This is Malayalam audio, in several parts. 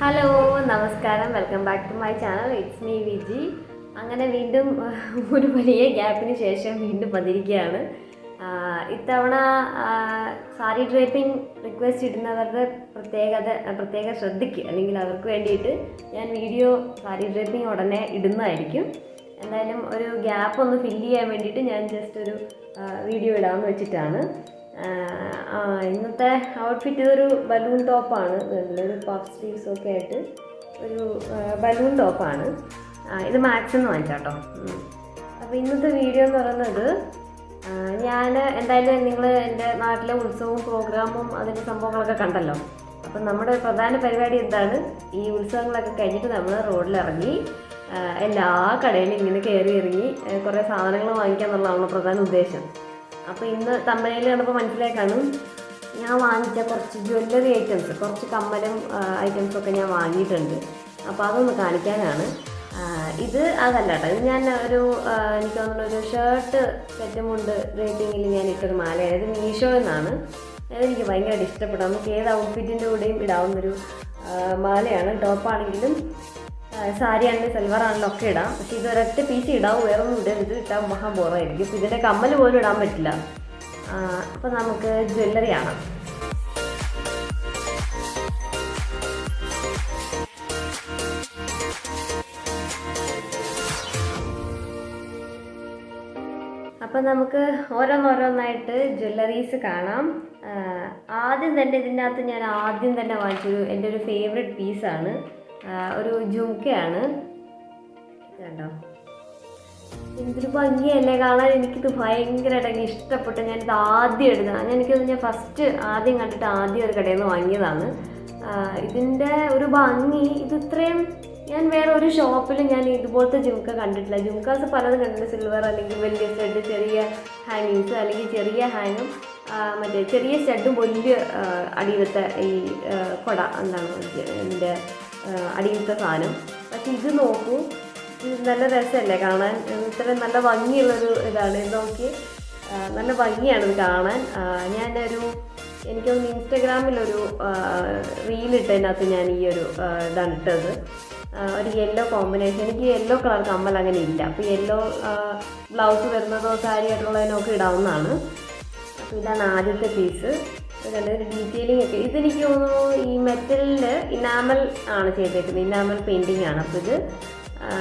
ഹലോ നമസ്കാരം, welcome back to my channel. It's me Viji. അങ്ങനെ വീണ്ടും ഒരു വലിയ ഗ്യാപ്പിന് ശേഷം വീണ്ടും വന്നിരിക്കുകയാണ്. ഇത്തവണ സാരി ഡ്രേപ്പിംഗ് റിക്വസ്റ്റ് ഇടുന്നവരുടെ പ്രത്യേക ശ്രദ്ധയ്ക്ക്, അല്ലെങ്കിൽ അവർക്ക് വേണ്ടിയിട്ട് ഞാൻ വീഡിയോ സാരി ഡ്രേപ്പിംഗ് ഉടനെ ഇടുന്നതായിരിക്കും. എന്തായാലും ഒരു ഗ്യാപ്പ് ഒന്ന് ഫില്ല് ചെയ്യാൻ വേണ്ടിയിട്ട് ഞാൻ ജസ്റ്റ് ഒരു വീഡിയോ ഇടാമെന്ന് വെച്ചിട്ടാണ്. ഇന്നത്തെ ഔട്ട്ഫിറ്റ് ഇതൊരു ബലൂൺ ടോപ്പാണ്. ഒരു പഫ് സ്ലീവ്സൊക്കെ ആയിട്ട് ഒരു ബലൂൺ ടോപ്പാണ്. ഇത് മാക്സിന്ന് വാങ്ങിച്ചാട്ടോ. അപ്പോൾ ഇന്നത്തെ വീഡിയോ എന്ന് പറയുന്നത്, ഞാൻ എന്തായാലും നിങ്ങൾ എൻ്റെ നാട്ടിലെ ഉത്സവവും പ്രോഗ്രാമും അതിൻ്റെ സംഭവങ്ങളൊക്കെ കണ്ടല്ലോ. അപ്പം നമ്മുടെ പ്രധാന പരിപാടി എന്താണ്? ഈ ഉത്സവങ്ങളൊക്കെ കഴിഞ്ഞിട്ട് നമ്മൾ റോഡിലിറങ്ങി എല്ലാ കടയിലും ഇങ്ങനെ കയറി ഇറങ്ങി കുറേ സാധനങ്ങൾ വാങ്ങിക്കുക എന്നുള്ളതാണ് പ്രധാന ഉദ്ദേശം. അപ്പോൾ ഇന്ന് തമിഴിൽ കണ്ടപ്പോൾ മനസ്സിലായി കാണും, ഞാൻ വാങ്ങിച്ച കുറച്ച് ജ്വല്ലറി ഐറ്റംസ്, കുറച്ച് കമ്മലും ഐറ്റംസൊക്കെ ഞാൻ വാങ്ങിയിട്ടുണ്ട്. അപ്പോൾ അതൊന്ന് കാണിക്കാനാണ്. ഇത് അതല്ല കേട്ടോ, ഇത് ഞാൻ എനിക്ക് തോന്നുന്നു ഒരു ഷർട്ട് സെറ്റും കൊണ്ട് ഡ്രേപ്പിങ്ങിൽ ഞാൻ ഇട്ടൊരു മാലയാണ്. ഇത് മീഷോ എന്നാണ്. അതെനിക്ക് ഭയങ്കരമായിട്ട് ഇഷ്ടപ്പെട്ടു. നമുക്ക് ഏത് ഔട്ട്ഫിറ്റിൻ്റെ കൂടെയും ഇടാവുന്നൊരു മാലയാണ്. ടോപ്പാണെങ്കിലും സാരി ആണെങ്കിലും സൽവാർ ആണെങ്കിലും ഒക്കെ ഇടാം. പക്ഷേ ഇത് ഒരൊറ്റ പീസ് ഇടാവും, വേറെ ഒന്നും ഇടരുത്. ഇട്ടാൽ മഹാ ബോറായിരിക്കും. അപ്പോൾ ഇതിൻ്റെ കമ്മൽ പോലും ഇടാൻ പറ്റില്ല. അപ്പോൾ നമുക്ക് ജ്വല്ലറി ആണ്. അപ്പം നമുക്ക് ഓരോന്നോരോന്നായിട്ട് ജ്വല്ലറീസ് കാണാം. ആദ്യം തന്നെ ഇതിനകത്ത് ഞാൻ ആദ്യം തന്നെ വാങ്ങിച്ചൊരു എൻ്റെ ഒരു ഫേവറേറ്റ് പീസാണ്. ഒരു ജുംക്കയാണ്. കണ്ടോ, എന്തൊരു ഭംഗിയല്ലേ കാണാൻ. എനിക്കിത് ഭയങ്കരമായിട്ട് ഇഷ്ടപ്പെട്ടു. ഞാനിത് ആദ്യം എടുത്തതാണ്. ഞാൻ ഫസ്റ്റ് ആദ്യം കണ്ടിട്ട് ആദ്യം ഒരു കടയിൽ നിന്ന് വാങ്ങിയതാണ്. ഇതിൻ്റെ ഒരു ഭംഗി, ഇത് ഇത്രയും ഞാൻ വേറെ ഒരു ഷോപ്പിൽ ഞാൻ ഇതുപോലത്തെ ജുംക്ക കണ്ടിട്ടില്ല. ജുംക്കാസ് പലതും കണ്ടിട്ടുണ്ട്. സിൽവർ അല്ലെങ്കിൽ വലിയ സ്റ്റഡ്, ചെറിയ ഹാങ്ങിങ്സ്, അല്ലെങ്കിൽ ചെറിയ ഹാങ്ങും മറ്റേ ചെറിയ സ്റ്റഡും വലിയ അടിയിലത്തെ ഈ കൊട എന്താണ് എൻ്റെ അടിയിലത്തെ സാധനം. പക്ഷെ ഇത് നോക്കൂ, ഇത് നല്ല രസമല്ലേ കാണാൻ. ഇത്രയും നല്ല ഭംഗിയുള്ളൊരു ഇതാണ്. ഇത് നോക്കി, നല്ല ഭംഗിയാണ് ഇത് കാണാൻ. എനിക്കൊന്ന് ഇൻസ്റ്റഗ്രാമിലൊരു റീലിട്ടതിനകത്ത് ഞാൻ ഈ ഒരു ഇതാണ് ഇട്ടത്. ഒരു യെല്ലോ കോമ്പിനേഷൻ. എനിക്ക് യെല്ലോ കളർ കമ്മൽ അങ്ങനെ ഇല്ല. അപ്പോൾ യെല്ലോ ബ്ലൗസ് വരുന്നതോ സാരി ആയിട്ടുള്ളതിനൊക്കെ ഇടാവുന്നതാണ്. അപ്പോൾ ഇതാണ് ആദ്യത്തെ പീസ്. ഇതുണ്ട് ഒരു ഡീറ്റെയിലിംഗ് ഒക്കെ. ഇതെനിക്ക് തോന്നുന്നു ഈ മെറ്റലിൽ ഇനാമൽ ആണ് ചെയ്തേക്കുന്നത്. ഇനാമൽ പെയിൻറ്റിങ് ആണ്. അപ്പോൾ ഇത്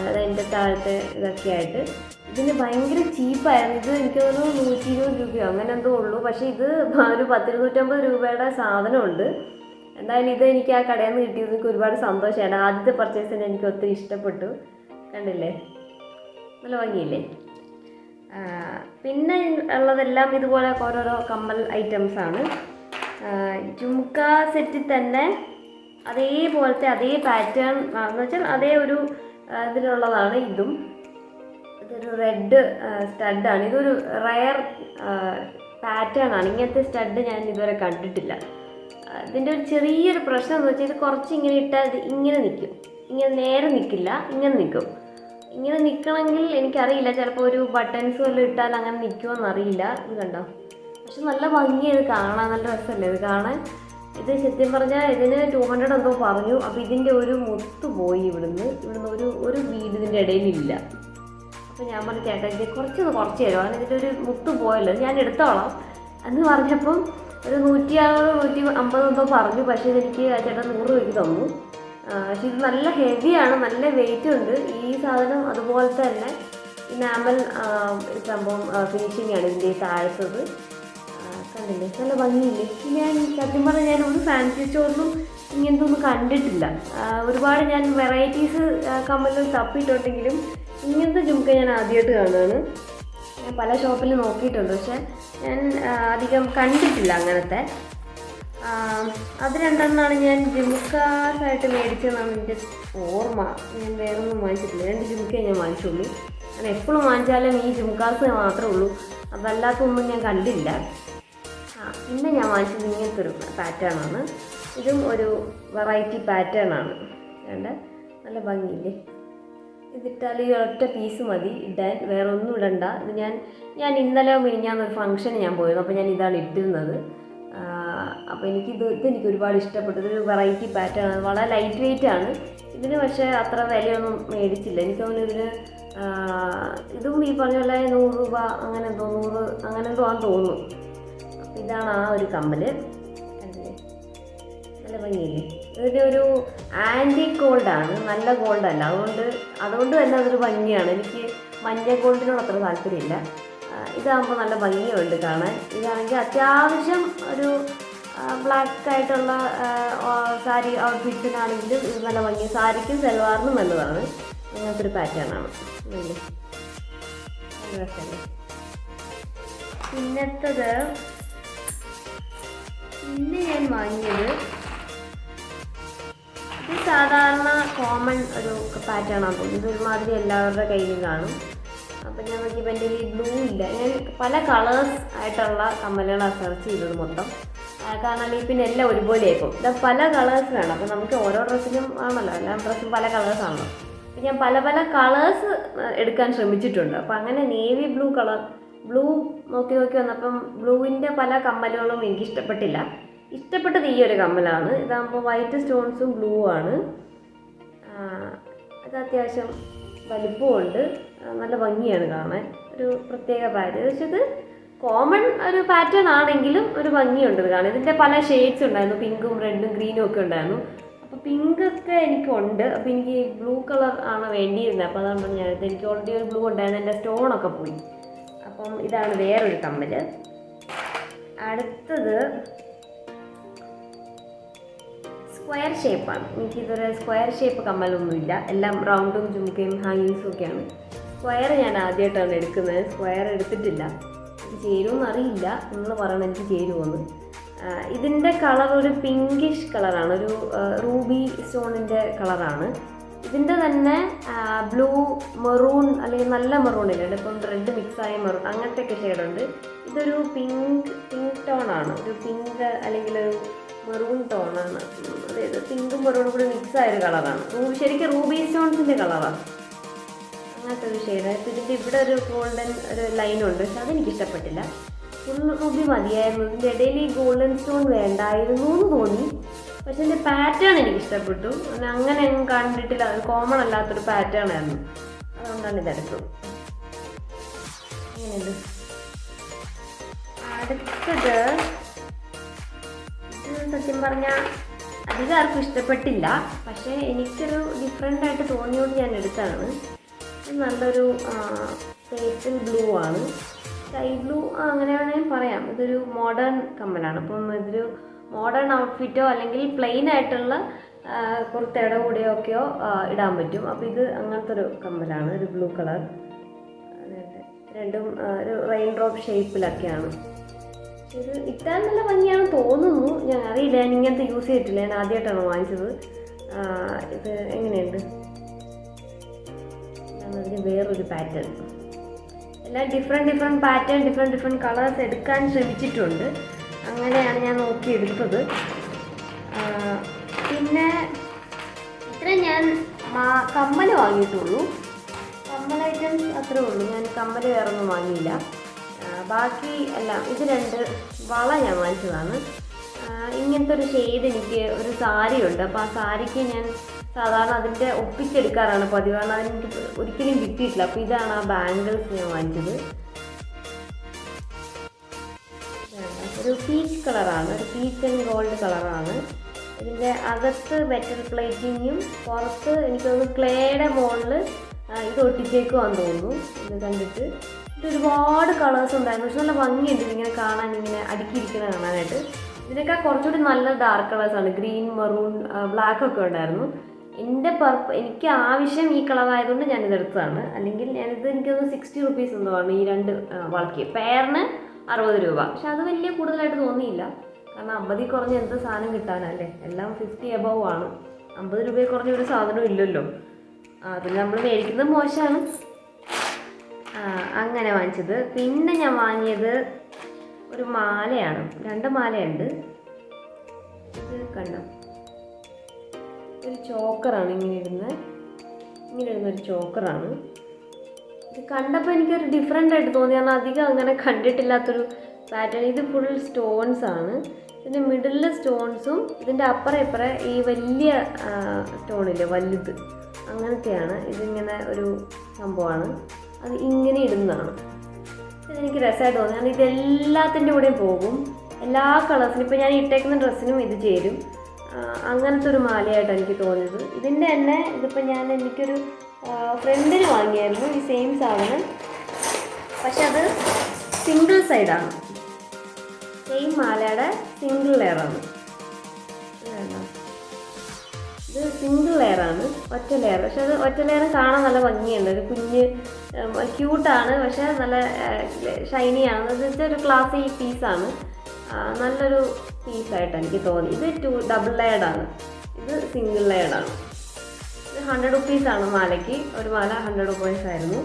അതിൻ്റെ താഴത്തെ ഇതൊക്കെ ആയിട്ട് ഇതിന് ഭയങ്കര ചീപ്പായിരുന്നു. ഇത് എനിക്ക് തോന്നുന്നു 120 രൂപയോ അങ്ങനെ എന്തോ ഉള്ളൂ. പക്ഷേ ഇത് ഒരു 10-250 രൂപയുടെ സാധനമുണ്ട്. എന്തായാലും ഇത് എനിക്ക് ആ കടയിൽ നിന്ന് കിട്ടിയത് എനിക്ക് ഒരുപാട് സന്തോഷമാണ്. ആദ്യത്തെ പർച്ചേസിന് എനിക്ക് ഒത്തിരി ഇഷ്ടപ്പെട്ടു. കണ്ടില്ലേ, നല്ല ഭംഗിയില്ലേ. പിന്നെ ഉള്ളതെല്ലാം ഇതുപോലെ ഓരോരോ കമ്മൽ ഐറ്റംസാണ്. ജുംക്ക സെറ്റിൽ തന്നെ അതേപോലത്തെ അതേ പാറ്റേൺ എന്ന് വെച്ചാൽ അതേ ഒരു ഇതിലുള്ളതാണ് ഇതും. ഇതൊരു റെഡ് സ്റ്റഡാണ്. ഇതൊരു റയർ പാറ്റേൺ ആണ്. ഇങ്ങനത്തെ സ്റ്റഡ് ഞാൻ ഇതുവരെ കണ്ടിട്ടില്ല. ഇതിൻ്റെ ഒരു ചെറിയൊരു പ്രശ്നം എന്ന് വെച്ചാൽ ഇത് കുറച്ച് ഇങ്ങനെ ഇട്ടാൽ ഇത് ഇങ്ങനെ നിൽക്കും. ഇങ്ങനെ നേരെ നിൽക്കില്ല, ഇങ്ങനെ നിൽക്കും. ഇങ്ങനെ നിൽക്കണമെങ്കിൽ എനിക്കറിയില്ല, ചിലപ്പോൾ ഒരു ബട്ടൺസ് വല്ലതും ഇട്ടാൽ അങ്ങനെ നിൽക്കുമോയെന്നറിയില്ല. ഇത് കണ്ടോ, പക്ഷെ നല്ല ഭംഗിയാണ് കാണാൻ. നല്ല രസമല്ലേ ഇത് കാണാൻ. ഇത് സത്യം പറഞ്ഞാൽ ഇതിന് 200 എന്തോ പറഞ്ഞു. അപ്പോൾ ഇതിൻ്റെ ഒരു മുത്ത് പോയി. ഇവിടുന്ന് ഒരു വീട് ഇതിൻ്റെ ഇടയിലില്ല. അപ്പോൾ ഞാൻ പറഞ്ഞു, ചേട്ടാ ഇത് കുറച്ച് തരുമോ, അങ്ങനെ ഇതിൻ്റെ ഒരു മുത്ത് പോയല്ലോ, ഞാൻ എടുത്തോളാം എന്ന് പറഞ്ഞപ്പം ഒരു 160-150 എന്തോ പറഞ്ഞു. പക്ഷേ ഇതെനിക്ക് ചേട്ടൻ 100 രൂപയ്ക്ക് തന്നു. പക്ഷെ ഇത് നല്ല ഹെവിയാണ്, നല്ല വെയിറ്റ് ഉണ്ട്. ഈ സാധനം അതുപോലെ തന്നെ ഇനാമൽ സംഭവം ഫിനിഷിംഗ് ആണ് ഇതിൻ്റെ താഴത്തത്. കണ്ടില്ലേ, നല്ല ഭംഗിയില്ലേ. ഞാൻ സത്യം പറഞ്ഞാൽ ഞാൻ ഒരു ഫാൻസി സ്റ്റോറിലും ഇങ്ങനത്തെ ഒന്നും കണ്ടിട്ടില്ല. ഒരുപാട് ഞാൻ വെറൈറ്റീസ് കമ്മലിൽ തപ്പിയിട്ടുണ്ടെങ്കിലും ഇങ്ങനത്തെ ജുംക്ക ഞാൻ ആദ്യമായിട്ട് കാണുകയാണ്. ഞാൻ പല ഷോപ്പിൽ നോക്കിയിട്ടുണ്ട്, പക്ഷെ ഞാൻ അധികം കണ്ടിട്ടില്ല അങ്ങനത്തെ. അത് രണ്ടെണ്ണമാണ് ഞാൻ ജുംക്കാസായിട്ട് മേടിച്ചതെന്നാണ് എൻ്റെ ഓർമ്മ. ഞാൻ വേറെ ഒന്നും വാങ്ങിച്ചിട്ടില്ല. 2 ജുംക്കയെ ഞാൻ വാങ്ങിച്ചുള്ളൂ. ഞാൻ എപ്പോഴും വാങ്ങിച്ചാലും ഈ ജുംക്കാസ് മാത്രമേ ഉള്ളൂ. അതല്ലാത്തൊന്നും ഞാൻ കണ്ടില്ല. പിന്നെ ഞാൻ വാങ്ങിച്ചത് ഇങ്ങനത്തെ ഒരു പാറ്റേണാണ്. ഇതും ഒരു വെറൈറ്റി പാറ്റേൺ ആണ്. കണ്ട് നല്ല ഭംഗിയില്ലേ. ഇതിട്ടാൽ ഈ ഒറ്റ പീസ് മതി ഇടാൻ, വേറെ ഒന്നും ഇടണ്ട. ഇത് ഞാൻ ഇന്നലെ മിനിഞ്ഞാന്നൊരു ഫംഗ്ഷന് ഞാൻ പോയിരുന്നു. അപ്പോൾ ഞാൻ ഇതാണ് ഇട്ടിരുന്നത്. അപ്പോൾ ഇതെനിക്ക് ഒരുപാട് ഇഷ്ടപ്പെട്ടു. ഇതൊരു വെറൈറ്റി പാറ്റേൺ ആണ്, വളരെ ലൈറ്റ് വെയിറ്റ് ആണ്. ഇതിന് പക്ഷേ അത്ര വിലയൊന്നും മേടിച്ചില്ല. എനിക്ക് തോന്നുന്നു ഇതും ഈ പറഞ്ഞ പോലെ 100 രൂപ അങ്ങനെ എന്തോ 100 അങ്ങനെ എന്തോ ആണെന്ന് തോന്നുന്നു. അപ്പോൾ ഇതാണ് ആ ഒരു കമ്മൽ. കണ്ടില്ലേ, നല്ല ഭംഗിയില്ലേ. ഇതിൻ്റെ ഒരു ആൻറ്റിക് ഗോൾഡാണ്, നല്ല ഗോൾഡല്ല. അതുകൊണ്ട് തന്നെ അതൊരു ഭംഗിയാണ്. എനിക്ക് മഞ്ഞ ഗോൾഡിനോട് അത്ര താല്പര്യമില്ല. ഇതാകുമ്പോൾ നല്ല ഭംഗിയുണ്ട് കാണാൻ. ഇതാണെങ്കിൽ അത്യാവശ്യം ഒരു ബ്ലാക്ക് ആയിട്ടുള്ള സാരി ഔട്ട്ഫിറ്റ്സിനാണെങ്കിലും ഇത് നല്ല ഭംഗി. സാരിക്കും സൽവാറിനും നല്ലതാണ്. അങ്ങനത്തെ ഒരു പാറ്റേൺ ആണ്. നല്ല രസമല്ലേ. പിന്നെ ഞാൻ വാങ്ങിയത് ഇത് സാധാരണ കോമൺ ഒരു പാറ്റേൺ ആണ് തോന്നുന്നു. ഇത് ഒരുമാതിരി എല്ലാവരുടെ കയ്യിലും കാണും. അപ്പം ഞാൻ നോക്കിയപ്പോൾ എൻ്റെ കയ്യിൽ ബ്ലൂ ഇല്ല. ഞാൻ പല കളേഴ്സ് ആയിട്ടുള്ള കമ്മലുകളാണ് സെർച്ച് ചെയ്തത് മൊത്തം. കാരണം ഈ പിന്നെ എല്ലാം ഒരുപോലെ ആയിപ്പോൾ ഇത് പല കളേഴ്സ് വേണം. അപ്പോൾ നമുക്ക് ഓരോ ഡ്രസ്സിനും ആണല്ലോ, എല്ലാ ഡ്രസ്സും പല കളേഴ്സാണല്ലോ. അപ്പം ഞാൻ പല കളേഴ്സ് എടുക്കാൻ ശ്രമിച്ചിട്ടുണ്ട്. അപ്പോൾ അങ്ങനെ നേവി ബ്ലൂ നോക്കി വന്നപ്പം ബ്ലൂവിൻ്റെ പല കമ്മലുകളും എനിക്ക് ഇഷ്ടപ്പെട്ടില്ല. ഇഷ്ടപ്പെട്ടത് ഈ ഒരു കമ്മലാണ്. ഇതാകുമ്പോൾ വൈറ്റ് സ്റ്റോൺസും ബ്ലൂ ആണ്. ഇത് അത്യാവശ്യം വലിപ്പമുണ്ട്, നല്ല ഭംഗിയാണ് കാണാൻ. ഒരു പ്രത്യേക പാറ്റേൺ. പക്ഷെ ഇത് കോമൺ ഒരു പാറ്റേൺ ആണെങ്കിലും ഒരു ഭംഗിയുണ്ട് ഇത് കാണാൻ. ഇതിൻ്റെ പല ഷെയ്ഡ്സ് ഉണ്ടായിരുന്നു, പിങ്കും റെഡും ഗ്രീനും ഒക്കെ ഉണ്ടായിരുന്നു. അപ്പോൾ പിങ്കൊക്കെ എനിക്കുണ്ട്. അപ്പോൾ എനിക്ക് ബ്ലൂ കളർ ആണ് വേണ്ടിയിരുന്നത്. അപ്പോൾ അതാണ് ഞാനിത്, എനിക്ക് ഓൾറെഡി ഒരു ബ്ലൂ ഉണ്ടായിരുന്നു, എൻ്റെ സ്റ്റോണൊക്കെ പോയി. അപ്പം ഇതാണ് വേറൊരു കമ്മൽ. അടുത്തത് സ്ക്വയർ ഷേപ്പാണ്. എനിക്കിതൊരു സ്ക്വയർ ഷേപ്പ് കമ്മലൊന്നുമില്ല, എല്ലാം റൗണ്ടും ജുംക്കയും ഹാങ്ങിങ്സും ഒക്കെയാണ്. സ്ക്വയർ ഞാൻ ആദ്യമായിട്ടാണ് എടുക്കുന്നത്. സ്ക്വയർ എടുത്തിട്ടില്ല, എനിക്ക് ചേരുമെന്ന് അറിയില്ല. നിങ്ങൾ പറയണം എനിക്ക് ചേരുമെന്ന്. ഇതിൻ്റെ കളർ ഒരു പിങ്കിഷ് കളറാണ്, ഒരു റൂബി സ്റ്റോണിൻ്റെ കളറാണ്. ഇതിൻ്റെ തന്നെ ബ്ലൂ, മെറൂൺ അല്ലെങ്കിൽ നല്ല മെറൂൺ ഇല്ല, ഇപ്പം റെഡ് മിക്സായ മെറൂൺ അങ്ങനത്തെയൊക്കെ ഷെയ്ഡുണ്ട്. ഇതൊരു പിങ്ക് ടോണാണ്, ഒരു പിങ്ക് അല്ലെങ്കിൽ ഒരു മെറൂൺ ടോണാണ്. അതായത് പിങ്കും മെറൂണും കൂടി മിക്സായൊരു കളറാണ്. ശരിക്കും റൂബി സ്റ്റോൺസിൻ്റെ കളറാണ്, അങ്ങനത്തെ ഒരു ഷെയ്ഡ്. ഇതിൻ്റെ ഇവിടെ ഒരു ഗോൾഡൻ ഒരു ലൈനുണ്ട്, പക്ഷെ അതെനിക്ക് ഇഷ്ടപ്പെട്ടില്ല. ഫുൾ റൂബി മതിയായിരുന്നു. ഇതിൻ്റെ ഇടയിൽ ഈ ഗോൾഡൻ സ്റ്റോൺ വേണ്ടായിരുന്നു എന്ന് തോന്നി. പക്ഷെ ഇതിൻ്റെ പാറ്റേൺ എനിക്ക് ഇഷ്ടപ്പെട്ടു. അങ്ങനെ ഒന്നും കണ്ടിട്ടില്ല, അത് കോമൺ അല്ലാത്തൊരു പാറ്റേൺ ആയിരുന്നു. അതുകൊണ്ടാണ് ഇതെടുത്തത്. അങ്ങനെയുണ്ട്. അടുത്തത് ഇത് സത്യം പറഞ്ഞാൽ അധികം ആർക്കും ഇഷ്ടപ്പെട്ടില്ല, പക്ഷേ എനിക്കൊരു ഡിഫറെൻ്റ് ആയിട്ട് തോന്നിയോണ്ട് ഞാൻ എടുത്തതാണ്. ഇത് നല്ലൊരു പേസ്റ്റൽ ബ്ലൂ ആണ്, സ്കൈ ബ്ലൂ അങ്ങനെ വേണമെങ്കിൽ പറയാം. ഇതൊരു മോഡേൺ കമ്മലാണ്. അപ്പം ഇതൊരു മോഡേൺ ഔട്ട്ഫിറ്റോ അല്ലെങ്കിൽ പ്ലെയിൻ ആയിട്ടുള്ള കുർത്തയുടെ കൂടെയോ ഒക്കെയോ ഇടാൻ പറ്റും. അപ്പോൾ ഇത് അങ്ങനത്തെ ഒരു കമ്മലാണ്, ഒരു ബ്ലൂ കളർ. രണ്ടും ഒരു റെയിൻ ഡ്രോപ്പ് ഷേപ്പിലൊക്കെയാണ്. ഇത് ഇട്ടാൽ നല്ല ഭംഗിയാണെന്ന് തോന്നുന്നു, ഞാൻ അറിയില്ല. ഞാൻ ഇങ്ങനത്തെ യൂസ് ചെയ്തിട്ടില്ല, ഞാൻ ആദ്യമായിട്ടാണ് വാങ്ങിച്ചത്. ഇത് എങ്ങനെയുണ്ട്? അതിന് വേറൊരു പാറ്റേൺ. എല്ലാം ഡിഫറെൻറ്റ് പാറ്റേൺ, ഡിഫറെൻറ്റ് കളേഴ്സ് എടുക്കാൻ ശ്രമിച്ചിട്ടുണ്ട്. അങ്ങനെയാണ് ഞാൻ നോക്കിയെടുത്തത്. പിന്നെ ഇത്ര ഞാൻ കമ്മൽ വാങ്ങിയിട്ടുള്ളൂ. കമ്മൽ ഐറ്റംസ് അത്രേ ഉള്ളൂ. ഞാൻ കമ്മൽ വേറൊന്നും വാങ്ങിയില്ല. ബാക്കി എല്ലാം ഇത് 2 വള ഞാൻ വാങ്ങിച്ചതാണ്. ഇങ്ങനത്തെ ഒരു ഷെയ്ഡ് എനിക്ക് ഒരു സാരിയുണ്ട്. അപ്പോൾ ആ സാരിക്ക് ഞാൻ സാധാരണ അതിൻ്റെ ഒപ്പിച്ചെടുക്കാറാണ് പതിവ്. കാരണം അതെനിക്ക് ഒരിക്കലും കിട്ടിയിട്ടില്ല. അപ്പോൾ ഇതാണ് ആ ബാംഗിൾസ് ഞാൻ വാങ്ങിച്ചത്. ഒരു പീച്ച് കളറാണ്, ഒരു പീച്ച് ആൻഡ് ഗോൾഡ് കളറാണ്. ഇതിൻ്റെ അകത്ത് മെറ്റൽ പ്ലേറ്റിങ്ങും പുറത്ത് എനിക്ക് തോന്നുന്നു ക്ലേയുടെ മുകളിൽ ഇത് ഒട്ടിച്ചേക്കുവാന്ന് തോന്നുന്നു. ഇത് കണ്ടിട്ട് ഇത് ഒരുപാട് കളേഴ്സ് ഉണ്ടായിരുന്നു, പക്ഷെ നല്ല ഭംഗിയുണ്ട് ഇങ്ങനെ കാണാൻ, ഇങ്ങനെ അടുക്കിയിരിക്കുന്നത് കാണാനായിട്ട്. ഇതിനൊക്കെ കുറച്ചുകൂടി നല്ല ഡാർക്ക് കളേഴ്സാണ്, ഗ്രീൻ, മെറൂൺ, ബ്ലാക്ക് ഒക്കെ ഉണ്ടായിരുന്നു. എനിക്ക് ആവശ്യം ഈ കളറായതുകൊണ്ട് ഞാനിതെടുത്തതാണ്. അല്ലെങ്കിൽ എനിക്കൊന്ന് 60 റുപ്പീസ് എന്തോ ആണ് ഈ 2 വളയ്ക്ക്. പെയറിന് 60 രൂപ. പക്ഷെ അത് വലിയ കൂടുതലായിട്ട് തോന്നിയില്ല, കാരണം 50 കുറഞ്ഞ എന്ത് സാധനം കിട്ടാനല്ലേ, എല്ലാം 50 എബവ് ആണ്. 50 രൂപയിൽ കുറഞ്ഞ ഒരു സാധനവും ഇല്ലല്ലോ. അതിൽ നമ്മൾ മേടിക്കുന്നത് മോശമാണ്. അങ്ങനെ വാങ്ങിച്ചത്. പിന്നെ ഞാൻ വാങ്ങിയത് ഒരു മാലയാണ്, 2 മാലയുണ്ട്. ഇത് കണ്ടോ, ഒരു ചോക്കറാണ്, ഇങ്ങനെ ഇടുന്നൊരു ചോക്കറാണ്. ഇത് കണ്ടപ്പോൾ എനിക്കൊരു ഡിഫറെൻ്റ് ആയിട്ട് തോന്നി, കാരണം അധികം അങ്ങനെ കണ്ടിട്ടില്ലാത്തൊരു പാറ്റേൺ. ഇത് ഫുൾ സ്റ്റോൺസ് ആണ്. ഇതിൻ്റെ മിഡിലിൽ സ്റ്റോൺസും ഇതിൻ്റെ അപ്പുറം ഇപ്പുറം ഈ വലിയ സ്റ്റോണില്ലേ വലുത്, അങ്ങനത്തെയാണ്. ഇതിങ്ങനെ ഒരു സംഭവമാണ്, അത് ഇങ്ങനെ ഇടുന്നതാണ്. ഇതെനിക്ക് രസമായിട്ട് തോന്നി, കാരണം ഇതെല്ലാത്തിൻ്റെ കൂടെയും പോകും, എല്ലാ കളേഴ്സിനും. ഇപ്പോൾ ഞാൻ ഇട്ടേക്കുന്ന ഡ്രസ്സിനും ഇത് ചേരും. അങ്ങനത്തെ ഒരു മാലയായിട്ട് എനിക്ക് തോന്നിയത്. ഇതിൻ്റെ തന്നെ ഇതിപ്പോൾ എനിക്കൊരു ഫ്രണ്ടിന് വാങ്ങിയായിരുന്നു ഈ സെയിം സാധനം, പക്ഷെ അത് സിംഗിൾ സൈഡാണ്. സെയിം മാലയുടെ സിംഗിൾ ലെയറാണ്. ഇത് സിംഗിൾ ലെയറാണ്, ഒറ്റ ലെയർ. പക്ഷെ അത് ഒറ്റ ലെയർ കാണാൻ നല്ല ഭംഗിയുണ്ട്, ഒരു കുഞ്ഞ് ക്യൂട്ടാണ്, പക്ഷെ നല്ല ഷൈനിയാണ്. ഇതൊരു ക്ലാസി പീസാണ്, നല്ലൊരു പീസായിട്ട് എനിക്ക് തോന്നി. ഇത് ഡബിൾ ലെയർഡാണ്, ഇത് സിംഗിൾ ലെയർഡാണ്. ഇത് 100 റുപ്പീസാണ് മാലയ്ക്ക്, ഒരു മാല 100 റുപ്പീസ് ആയിരുന്നു.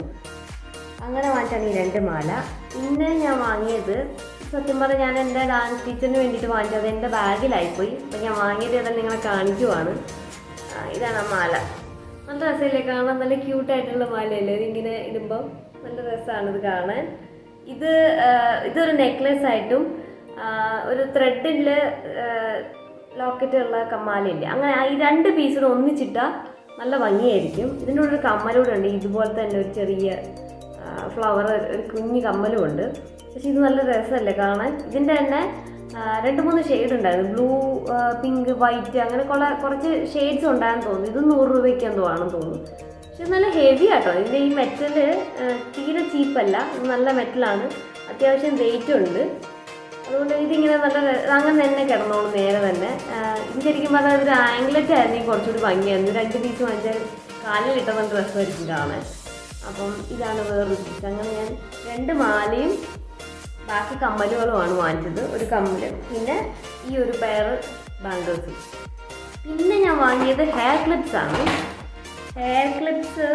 അങ്ങനെ വാങ്ങിച്ചാണ് ഈ 2 മാല. പിന്നെ ഞാൻ വാങ്ങിയത്, സത്യം പറഞ്ഞാൽ ഞാൻ എൻ്റെ ഡാൻസ് ടീച്ചറിന് വേണ്ടിയിട്ട് വാങ്ങിച്ചത് എൻ്റെ ബാഗിലായിപ്പോയി. അപ്പോൾ ഞാൻ വാങ്ങിയത് ഏതായാലും നിങ്ങളെ കാണിക്കുവാണ്. ഇതാണ് ആ മാല. നല്ല രസമില്ലേ കാണാൻ, നല്ല ക്യൂട്ടായിട്ടുള്ള മാലയല്ലേ, ഇതിങ്ങനെ ഇടുമ്പോൾ നല്ല രസമാണ് ഇത് കാണാൻ. ഇതൊരു നെക്ലെസ് ആയിട്ടും ഒരു ത്രെഡിൽ ലോക്കറ്റുള്ള കമ്മാലയില്ലേ, അങ്ങനെ ഈ 2 പീസിലും ഒന്നിച്ചിട്ടാൽ നല്ല ഭംഗിയായിരിക്കും. ഇതിൻ്റെ ഒരു കമ്മലൂടെ ഉണ്ട്, ഇതുപോലെ തന്നെ ഒരു ചെറിയ ഫ്ലവർ, ഒരു കുഞ്ഞ് കമ്മലും ഉണ്ട്. പക്ഷെ ഇത് നല്ല രസമല്ലേ കാണാൻ. ഇതിൻ്റെ തന്നെ 2-3 ഷെയ്ഡ് ഉണ്ടായിരുന്നു, ബ്ലൂ, പിങ്ക്, വൈറ്റ്, അങ്ങനെ കുറച്ച് ഷെയ്ഡ്സ് ഉണ്ടായെന്ന് തോന്നുന്നു. ഇത് 100 രൂപയ്ക്ക് എന്തോ ആണെന്ന് തോന്നുന്നു. പക്ഷെ നല്ല ഹെവി ആട്ടോ. ഇതിൻ്റെ ഈ മെറ്റൽ തീരെ ചീപ്പല്ല, ഇത് നല്ല മെറ്റലാണ്, അത്യാവശ്യം വെയിറ്റും ഉണ്ട്. അതുകൊണ്ട് ഇതിങ്ങനെ നല്ല അങ്ങനെ തന്നെ കിടന്നോളൂ നേരെ തന്നെ. ഇത് ശരിക്കും പറഞ്ഞാൽ ഒരു ആംഗ്ലറ്റ് ആയിരുന്നെങ്കിൽ കുറച്ചുകൂടി ഭംഗിയായിരുന്നു. 2 പീസ് വാങ്ങിച്ചാൽ കാലിൽ ഇട്ടുന്ന ഡ്രസ്സായിരിക്കും കാണാൻ. അപ്പം ഇതാണ് വേറൊരു പീസ്. അങ്ങനെ ഞാൻ 2 മാലയും ബാക്കി കമ്മലുകളുമാണ് വാങ്ങിച്ചത്. ഒരു കമ്മല്, പിന്നെ ഈ ഒരു പെയർ ബാംഗിൾസും. പിന്നെ ഞാൻ വാങ്ങിയത് ഹെയർ ക്ലിപ്സ് ആണ്. ഹെയർ ക്ലിപ്സ്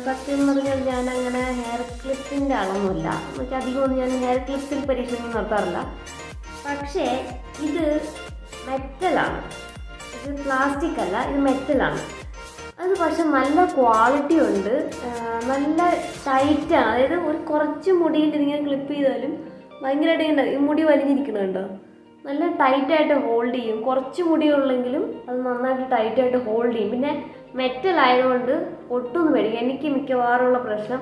സത്യം പറഞ്ഞാൽ ഞാൻ അങ്ങനെ ഹെയർ ക്ലിപ്സിൻ്റെ ആളൊന്നുമില്ല, എന്നുവെച്ചാൽ അധികമൊന്നും ഞാൻ ഹെയർ ക്ലിപ്സിൽ പരീക്ഷണം നടത്താറില്ല. പക്ഷേ ഇത് മെറ്റലാണ്, ഇത് പ്ലാസ്റ്റിക് അല്ല, ഇത് മെറ്റലാണ്. അത് പക്ഷെ നല്ല ക്വാളിറ്റി ഉണ്ട്, നല്ല ടൈറ്റാണ്. അതായത് ഒരു കുറച്ച് മുടിയിൽ ഇതിങ്ങനെ ക്ലിപ്പ് ചെയ്താലും ഭയങ്കരമായിട്ട് ഈ മുടി വലിഞ്ഞിരിക്കണുണ്ടോ, നല്ല ടൈറ്റായിട്ട് ഹോൾഡ് ചെയ്യും. കുറച്ച് മുടിയുള്ളെങ്കിലും അത് നന്നായിട്ട് ടൈറ്റായിട്ട് ഹോൾഡ് ചെയ്യും. പിന്നെ മെറ്റൽ ആയതുകൊണ്ട് ഒട്ടൊന്നും പേടിക്കും. എനിക്ക് മിക്കവാറുള്ള പ്രശ്നം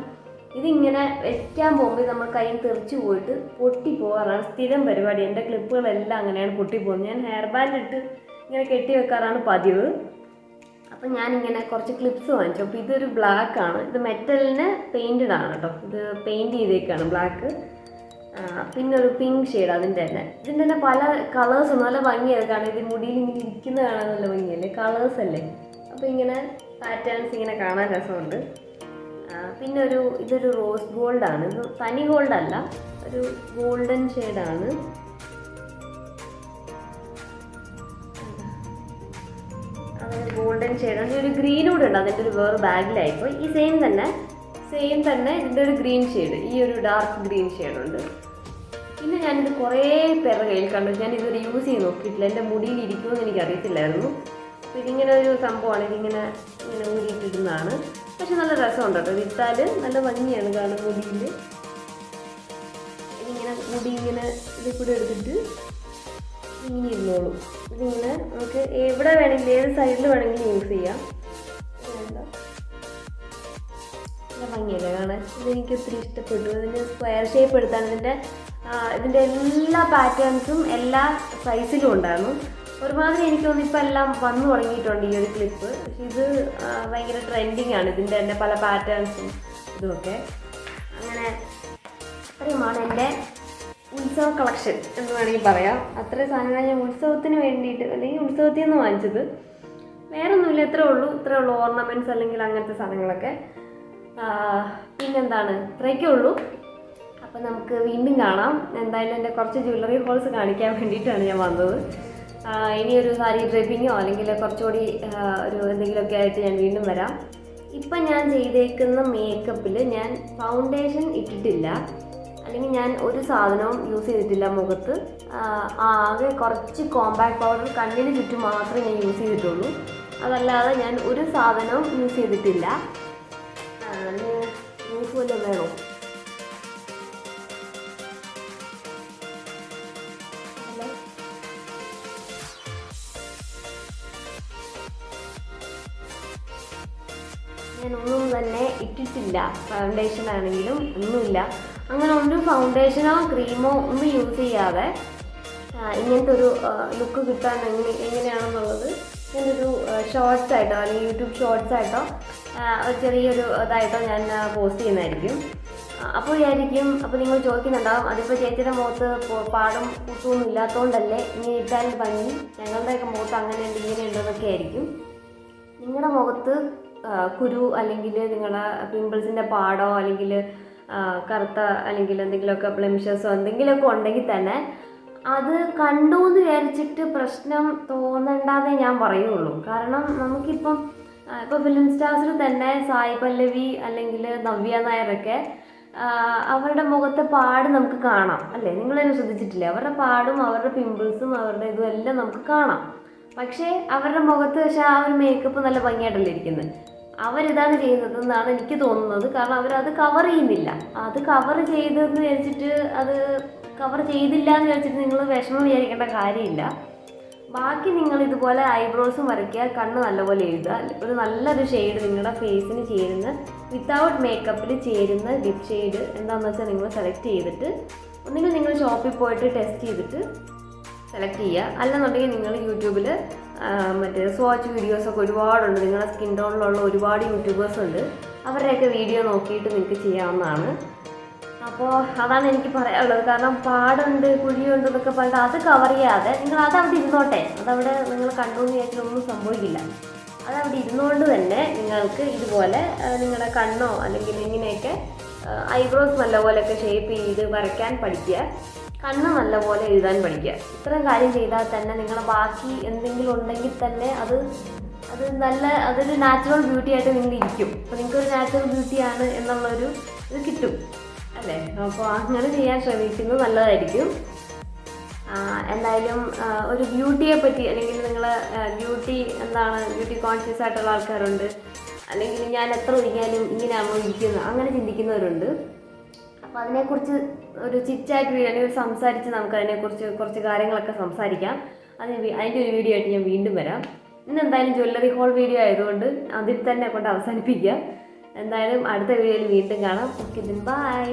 ഇതിങ്ങനെ വെക്കാൻ പോകുമ്പോൾ നമ്മൾ കയ്യിൽ തെറിച്ച് പോയിട്ട് പൊട്ടിപ്പോകാറാണ് സ്ഥിരം പരിപാടി. എൻ്റെ ക്ലിപ്പുകളെല്ലാം അങ്ങനെയാണ് പൊട്ടിപ്പോകുന്നത്. ഞാൻ ഹെയർ ബാൻഡ് ഇട്ട് ഇങ്ങനെ കെട്ടി വെക്കാറാണ് പതിവ്. അപ്പം ഞാനിങ്ങനെ കുറച്ച് ക്ലിപ്സ് വാങ്ങിച്ചു. അപ്പോൾ ഇതൊരു ബ്ലാക്ക് ആണ്, ഇത് മെറ്റലിന് പെയിൻറ്റഡ് ആണ് കേട്ടോ, ഇത് പെയിൻറ്റ് ചെയ്തേക്കാണ് ബ്ലാക്ക്. പിന്നെ ഒരു പിങ്ക് ഷെയ്ഡ് അതിൻ്റെ തന്നെ പല കളേഴ്സും നല്ല ഭംഗിയാണ് കാണാൻ. ഇത് മുടിയിൽ ഇങ്ങനെ ഇരിക്കുന്ന കാണാൻ നല്ല ഭംഗിയല്ലേ, കളേഴ്സ് അല്ലേ. അപ്പോൾ ഇങ്ങനെ പാറ്റേൺസ് ഇങ്ങനെ കാണാൻ രസമുണ്ട്. പിന്നെ ഇതൊരു റോസ് ഗോൾഡാണ്, ഇത് തനി ഗോൾഡല്ല, ഒരു ഗോൾഡൻ ഷെയ്ഡാണ്. അങ്ങനെ ഗോൾഡൻ ഷെയ്ഡാണ്. ഒരു ഗ്രീൻ കൂടെ ഉണ്ട്, അതിൻ്റെ ഒരു വേറെ ബാഗിലായിപ്പോൾ. ഈ സെയിം തന്നെ ഇതിൻ്റെ ഒരു ഗ്രീൻ ഷെയ്ഡ്, ഈ ഒരു ഡാർക്ക് ഗ്രീൻ ഷെയ്ഡുണ്ട്. പിന്നെ ഞാനിത് കുറേ പേരുടെ കയ്യിൽ കണ്ടു, ഞാനിതൊരു യൂസ് ചെയ്ത് നോക്കിയിട്ടില്ല, എൻ്റെ മുടിയിൽ ഇരിക്കുമെന്ന് എനിക്കറിയത്തില്ലായിരുന്നു. അപ്പോൾ ഇതിങ്ങനെ ഒരു സംഭവമാണ്, ഇങ്ങനെ ഊരിയിട്ടിരുന്നതാണ്. പക്ഷെ നല്ല രസമുണ്ട് കേട്ടോ, ഇതിട്ടാൽ നല്ല ഭംഗിയാണ് കാണാൻ മുടിയിൽ. മുടി ഇങ്ങനെ ഇതിൽ കൂടെ എടുത്തിട്ട് ഇങ്ങനെ ഇരുന്നോളും. ഇതിങ്ങനെ നമുക്ക് എവിടെ വേണമെങ്കിലും ഏത് സൈഡിൽ വേണമെങ്കിലും യൂസ് ചെയ്യാം. നല്ല ഭംഗിയല്ലേ കാണാൻ, ഇതെനിക്ക് ഒത്തിരി ഇഷ്ടപ്പെട്ടു. ഇതിൻ്റെ സ്ക്വയർ ഷേപ്പ് എടുത്താണ്. ഇതിൻ്റെ എല്ലാ പാറ്റേൺസും എല്ലാ സൈസിലും ഉണ്ടായിരുന്നു. ഒരുമാതിരി എനിക്ക് തോന്നുന്നു ഇപ്പോൾ എല്ലാം വന്നു തുടങ്ങിയിട്ടുണ്ട് ഈ ഒരു ക്ലിപ്പ്. പക്ഷെ ഇത് ഭയങ്കര ട്രെൻഡിങ് ആണ്, ഇതിൻ്റെ തന്നെ പല പാറ്റേൺസും ഇതുമൊക്കെ. അങ്ങനെ അത്രയുമാണ് എൻ്റെ ഉത്സവ കളക്ഷൻ എന്ന് വേണമെങ്കിൽ പറയാം. അത്രയും സാധനങ്ങൾ ഞാൻ ഉത്സവത്തിന് വേണ്ടിയിട്ട് അല്ലെങ്കിൽ ഉത്സവത്തിൽ നിന്ന് വാങ്ങിച്ചത്. വേറൊന്നുമില്ല, ഇത്രേ ഉള്ളൂ ഓർണമെൻറ്റ്സ് അല്ലെങ്കിൽ അങ്ങനത്തെ സാധനങ്ങളൊക്കെ. പിന്നെന്താണ്, ഇത്രയൊക്കെ ഉള്ളൂ. അപ്പം നമുക്ക് വീണ്ടും കാണാം. എന്തായാലും എൻ്റെ കുറച്ച് ജ്വല്ലറി ഹോൾസ് കാണിക്കാൻ വേണ്ടിയിട്ടാണ് ഞാൻ വന്നത്. ഇനിയൊരു സാരി ഡ്രൈപ്പിങ്ങോ അല്ലെങ്കിൽ കുറച്ചുകൂടി ഒരു എന്തെങ്കിലുമൊക്കെ ആയിട്ട് ഞാൻ വീണ്ടും വരാം. ഇപ്പം ഞാൻ ചെയ്തേക്കുന്ന മേക്കപ്പിൽ ഞാൻ ഫൗണ്ടേഷൻ ഇട്ടിട്ടില്ല, അല്ലെങ്കിൽ ഞാൻ ഒരു സാധനവും യൂസ് ചെയ്തിട്ടില്ല മുഖത്ത്. ആകെ കുറച്ച് കോമ്പാക്ട് പൗഡർ കണ്ണിന് ചുറ്റും മാത്രമേ ഞാൻ യൂസ് ചെയ്തിട്ടുള്ളൂ. അതല്ലാതെ ഞാൻ ഒരു സാധനവും യൂസ് ചെയ്തിട്ടില്ല. യൂസ് വല്ലതും വേണോ? ഞാനൊന്നും തന്നെ ഇട്ടിട്ടില്ല. ഫൗണ്ടേഷൻ ആണെങ്കിലും ഒന്നുമില്ല. അങ്ങനെ ഒരു ഫൗണ്ടേഷനോ ക്രീമോ ഒന്നും യൂസ് ചെയ്യാതെ ഇങ്ങനത്തെ ഒരു ലുക്ക് കിട്ടാൻ എങ്ങനെയാണെന്നുള്ളത് ഞാനൊരു ഷോർട്സ് ആയിട്ടോ അല്ലെങ്കിൽ യൂട്യൂബ് ഷോർട്സ് ആയിട്ടോ ചെറിയൊരു ഇതായിട്ടോ ഞാൻ പോസ്റ്റ് ചെയ്യുന്നതായിരിക്കും. അപ്പോൾ അപ്പോൾ നിങ്ങൾ ചോദിക്കുന്നുണ്ടാവും, അതിപ്പോൾ ചേച്ചിയുടെ മുഖത്ത് പാടും കുത്തൊന്നും ഇല്ലാത്തതുകൊണ്ടല്ലേ ഇങ്ങനെ ഇട്ടാൽ ഭംഗി, ഞങ്ങളുടെയൊക്കെ മുഖത്ത് അങ്ങനെയുണ്ട് ഇങ്ങനെയുണ്ടെന്നൊക്കെ ആയിരിക്കും. നിങ്ങളുടെ മുഖത്ത് കുരു അല്ലെങ്കിൽ നിങ്ങളുടെ പിമ്പിൾസിൻ്റെ പാടോ അല്ലെങ്കിൽ കറുത്ത അല്ലെങ്കിൽ എന്തെങ്കിലുമൊക്കെ ബ്ലെമിഷസോ എന്തെങ്കിലുമൊക്കെ ഉണ്ടെങ്കിൽ തന്നെ അത് കണ്ടു എന്ന് വിചാരിച്ചിട്ട് പ്രശ്നം തോന്നണ്ടെന്നേ ഞാൻ പറയുള്ളൂ. കാരണം നമുക്കിപ്പം ഇപ്പോൾ ഫിലിം സ്റ്റാർസിൽ തന്നെ സായി പല്ലവി അല്ലെങ്കിൽ നവ്യ നായരൊക്കെ അവരുടെ മുഖത്തെ പാട് നമുക്ക് കാണാം അല്ലേ? നിങ്ങളതിനെ ശ്രദ്ധിച്ചിട്ടില്ലേ? അവരുടെ പാടും അവരുടെ പിമ്പിൾസും അവരുടെ ഇതും എല്ലാം നമുക്ക് കാണാം. പക്ഷേ അവരുടെ മുഖത്ത് പക്ഷേ ആ ഒരു മേക്കപ്പ് നല്ല ഭംഗിയായിട്ടല്ലേ ഇരിക്കുന്നത്. അവരിതാണ് ചെയ്യുന്നതെന്നാണ് എനിക്ക് തോന്നുന്നത്. കാരണം അവരത് കവർ ചെയ്യുന്നില്ല. അത് കവർ ചെയ്തെന്ന് വിചാരിച്ചിട്ട് അത് കവർ ചെയ്തില്ല എന്ന് വിചാരിച്ചിട്ട് നിങ്ങൾ വിഷമം വിചാരിക്കേണ്ട കാര്യമില്ല. ബാക്കി നിങ്ങൾ ഇതുപോലെ ഐബ്രോസും വരയ്ക്കുക, കണ്ണ് നല്ലപോലെ എഴുതുക, ഒരു നല്ലൊരു ഷെയ്ഡ് നിങ്ങളുടെ ഫേസിന് ചേരുന്ന വിത്തൗട്ട് മേക്കപ്പിൽ ചേരുന്ന ലിപ് ഷെയ്ഡ് എന്താണെന്ന് വെച്ചാൽ നിങ്ങൾ സെലക്ട് ചെയ്തിട്ട് ഒന്നുകിൽ നിങ്ങൾ ഷോപ്പിൽ പോയിട്ട് ടെസ്റ്റ് ചെയ്തിട്ട് സെലക്ട് ചെയ്യുക. അല്ലെന്നുണ്ടെങ്കിൽ നിങ്ങൾ യൂട്യൂബിൽ മറ്റേ സ്വാച്ച് വീഡിയോസൊക്കെ ഒരുപാടുണ്ട്. നിങ്ങളുടെ സ്കിൻ ടോണിലുള്ള ഒരുപാട് യൂട്യൂബേഴ്സ് ഉണ്ട്. അവരുടെയൊക്കെ വീഡിയോ നോക്കിയിട്ട് നിങ്ങൾക്ക് ചെയ്യാവുന്നതാണ്. അപ്പോൾ അതാണ് എനിക്ക് പറയാനുള്ളത്. കാരണം പാടുണ്ട് കുഴിയുണ്ട് എന്നൊക്കെ പറഞ്ഞിട്ട് അത് കവർ ചെയ്യാതെ നിങ്ങൾ അതവിടെ ഇരുന്നോട്ടെ. അതവിടെ നിങ്ങൾ കണ്ടുകൊണ്ട് വിചാരിച്ചൊന്നും സംഭവിക്കില്ല. അതവിടെ ഇരുന്നുകൊണ്ട് തന്നെ നിങ്ങൾക്ക് ഇതുപോലെ നിങ്ങളുടെ കണ്ണോ അല്ലെങ്കിൽ ഇങ്ങനെയൊക്കെ ഐബ്രോസ് നല്ലപോലെയൊക്കെ ഷേപ്പ് ചെയ്ത് വരയ്ക്കാൻ പഠിക്കുക, കണ്ണ് നല്ലപോലെ എഴുതാൻ പഠിക്കുക. ഇത്രയും കാര്യം ചെയ്താൽ തന്നെ നിങ്ങളുടെ ബാക്കി എന്തെങ്കിലും ഉണ്ടെങ്കിൽ തന്നെ അതൊരു നാച്ചുറൽ ബ്യൂട്ടി ആയിട്ട് നിങ്ങൾ ഇരിക്കും. അപ്പോൾ നിങ്ങൾക്കൊരു നാച്ചുറൽ ബ്യൂട്ടിയാണ് എന്നുള്ളൊരു ഇത് കിട്ടും അല്ലേ? അപ്പോൾ അങ്ങനെ ചെയ്യാൻ ശ്രമിക്കുന്നത് നല്ലതായിരിക്കും. എന്തായാലും ഒരു ബ്യൂട്ടിയെ പറ്റി അല്ലെങ്കിൽ നിങ്ങൾ ബ്യൂട്ടി കോൺഷ്യസ് ആയിട്ടുള്ള ആൾക്കാരുണ്ട്, അല്ലെങ്കിൽ ഞാൻ എത്ര ഒരുങ്ങിയാലും ഇങ്ങനെയാണോ ഇരിക്കുന്നത് അങ്ങനെ ചിന്തിക്കുന്നവരുണ്ട്. അപ്പോൾ അതിനെക്കുറിച്ച് ഒരു ചിറ്റായിട്ട് അല്ലെങ്കിൽ സംസാരിച്ച് നമുക്കതിനെക്കുറിച്ച് കുറച്ച് കാര്യങ്ങളൊക്കെ സംസാരിക്കാം. അതിൻ്റെ ഒരു വീഡിയോ ആയിട്ട് ഞാൻ വീണ്ടും വരാം. ഇന്ന് എന്തായാലും ജ്വല്ലറി ഹോൾ വീഡിയോ ആയതുകൊണ്ട് അതിൽ തന്നെ കൊണ്ട് അവസാനിപ്പിക്കാം. എന്തായാലും അടുത്ത വീഡിയോയിൽ വീണ്ടും കാണാം. Okay, by.